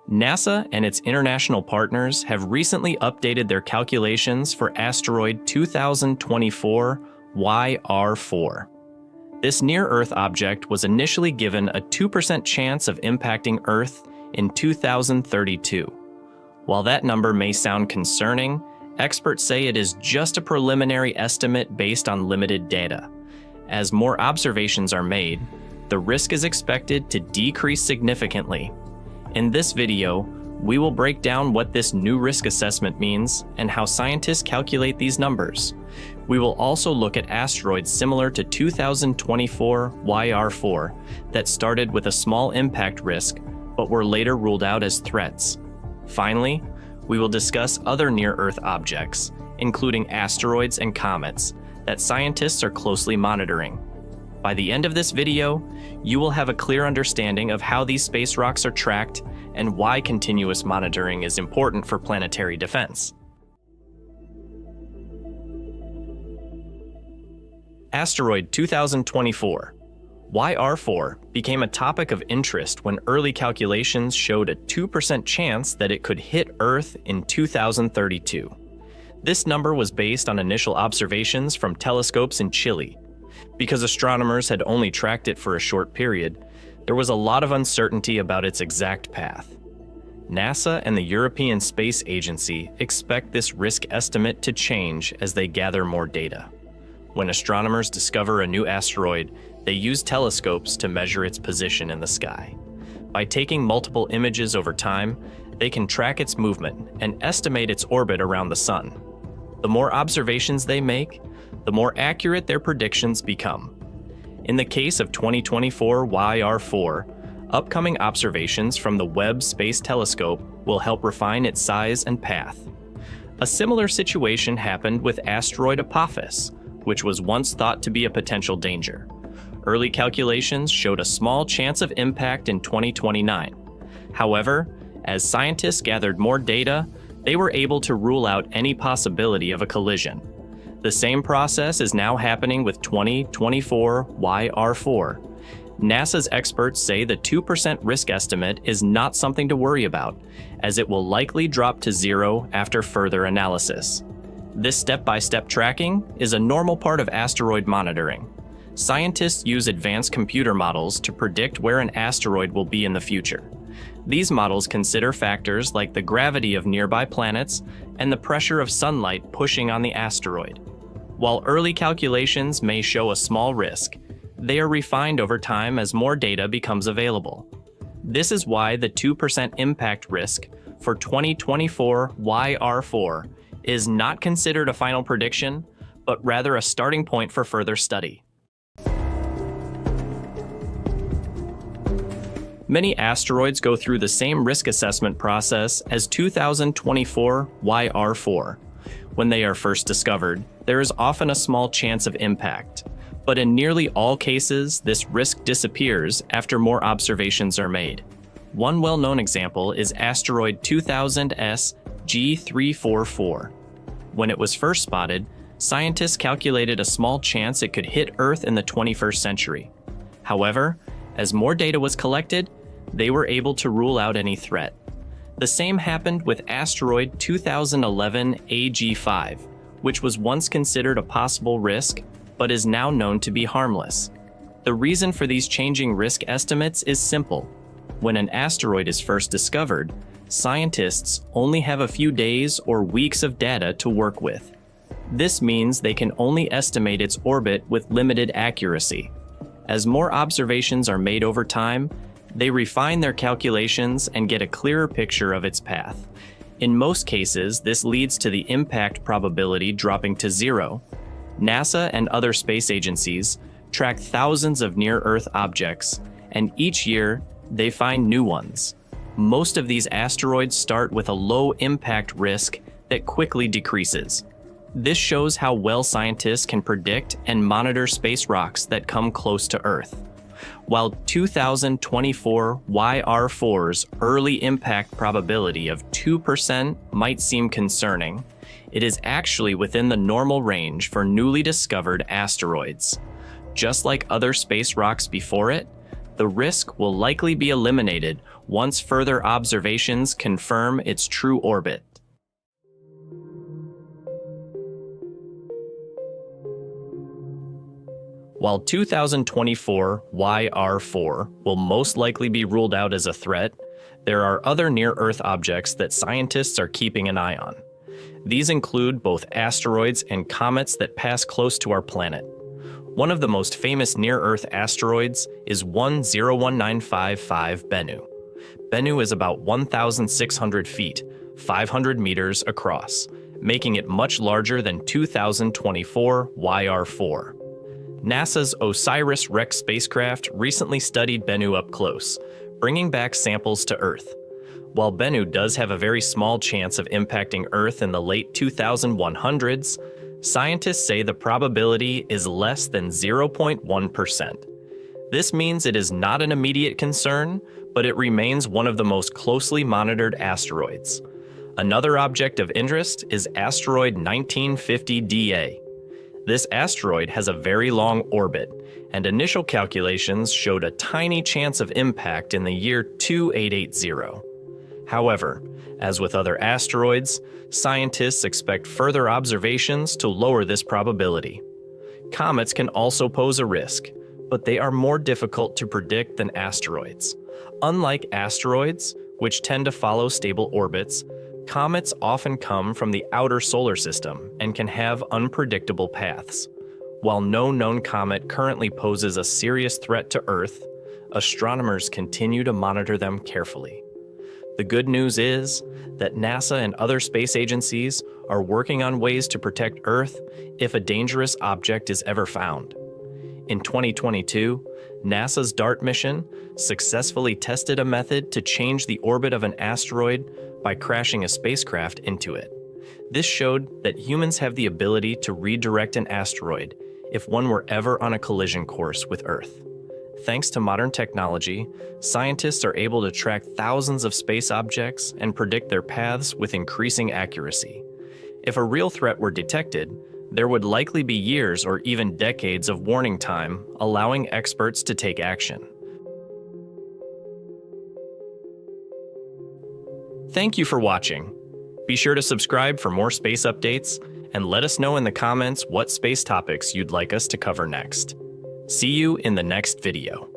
NASA and its international partners have recently updated their calculations for asteroid 2024 YR4. This near-Earth object was initially given a 2% chance of impacting Earth in 2032. While that number may sound concerning, experts say it is just a preliminary estimate based on limited data. As more observations are made, the risk is expected to decrease significantly. In this video, we will break down what this new risk assessment means and how scientists calculate these numbers. We will also look at asteroids similar to 2024 YR4 that started with a small impact risk but were later ruled out as threats. Finally, we will discuss other near-Earth objects, including asteroids and comets, that scientists are closely monitoring. By the end of this video, you will have a clear understanding of how these space rocks are tracked and why continuous monitoring is important for planetary defense. Asteroid 2024 YR4 became a topic of interest when early calculations showed a 2% chance that it could hit Earth in 2032. This number was based on initial observations from telescopes in Chile. Because astronomers had only tracked it for a short period, there was a lot of uncertainty about its exact path. NASA and the European Space Agency expect this risk estimate to change as they gather more data. When astronomers discover a new asteroid, they use telescopes to measure its position in the sky. By taking multiple images over time, they can track its movement and estimate its orbit around the Sun. The more observations they make, the more accurate their predictions become. In the case of 2024 YR4, upcoming observations from the Webb Space Telescope will help refine its size and path. A similar situation happened with asteroid Apophis, which was once thought to be a potential danger. Early calculations showed a small chance of impact in 2029. However, as scientists gathered more data, they were able to rule out any possibility of a collision. The same process is now happening with 2024 YR4. NASA's experts say the 2% risk estimate is not something to worry about, as it will likely drop to zero after further analysis. This step-by-step tracking is a normal part of asteroid monitoring. Scientists use advanced computer models to predict where an asteroid will be in the future. These models consider factors like the gravity of nearby planets and the pressure of sunlight pushing on the asteroid. While early calculations may show a small risk, they are refined over time as more data becomes available. This is why the 2% impact risk for 2024 YR4 is not considered a final prediction, but rather a starting point for further study. Many asteroids go through the same risk assessment process as 2024 YR4. When they are first discovered, there is often a small chance of impact, but in nearly all cases, this risk disappears after more observations are made. One well-known example is asteroid 2000S G344. When it was first spotted, scientists calculated a small chance it could hit Earth in the 21st century. However, as more data was collected, they were able to rule out any threat. The same happened with asteroid 2011 AG5, which was once considered a possible risk, but is now known to be harmless. The reason for these changing risk estimates is simple. When an asteroid is first discovered, scientists only have a few days or weeks of data to work with. This means they can only estimate its orbit with limited accuracy. As more observations are made over time, they refine their calculations and get a clearer picture of its path. In most cases, this leads to the impact probability dropping to zero. NASA and other space agencies track thousands of near-Earth objects, and each year, they find new ones. Most of these asteroids start with a low impact risk that quickly decreases. This shows how well scientists can predict and monitor space rocks that come close to Earth. While 2024 YR4's early impact probability of 2% might seem concerning, it is actually within the normal range for newly discovered asteroids. Just like other space rocks before it, The risk will likely be eliminated once further observations confirm its true orbit. While 2024 YR4 will most likely be ruled out as a threat, there are other near-Earth objects that scientists are keeping an eye on. These include both asteroids and comets that pass close to our planet. One of the most famous near-Earth asteroids is 10195 Bennu. Bennu is about 1,600 feet, 500 meters across, making it much larger than 2024 YR4. NASA's OSIRIS-REx spacecraft recently studied Bennu up close, bringing back samples to Earth. While Bennu does have a very small chance of impacting Earth in the late 2100s, scientists say the probability is less than 0.1%. This means it is not an immediate concern, but it remains one of the most closely monitored asteroids. Another object of interest is asteroid 1950 DA. This asteroid has a very long orbit, and initial calculations showed a tiny chance of impact in the year 2880. However, as with other asteroids, scientists expect further observations to lower this probability. Comets can also pose a risk, but they are more difficult to predict than asteroids. Unlike asteroids, which tend to follow stable orbits, comets often come from the outer solar system and can have unpredictable paths. While no known comet currently poses a serious threat to Earth, astronomers continue to monitor them carefully. The good news is that NASA and other space agencies are working on ways to protect Earth if a dangerous object is ever found. In 2022, NASA's DART mission successfully tested a method to change the orbit of an asteroid by crashing a spacecraft into it. This showed that humans have the ability to redirect an asteroid if one were ever on a collision course with Earth. Thanks to modern technology, scientists are able to track thousands of space objects and predict their paths with increasing accuracy. If a real threat were detected, there would likely be years or even decades of warning time, allowing experts to take action. Thank you for watching. Be sure to subscribe for more space updates, and let us know in the comments what space topics you'd like us to cover next. See you in the next video.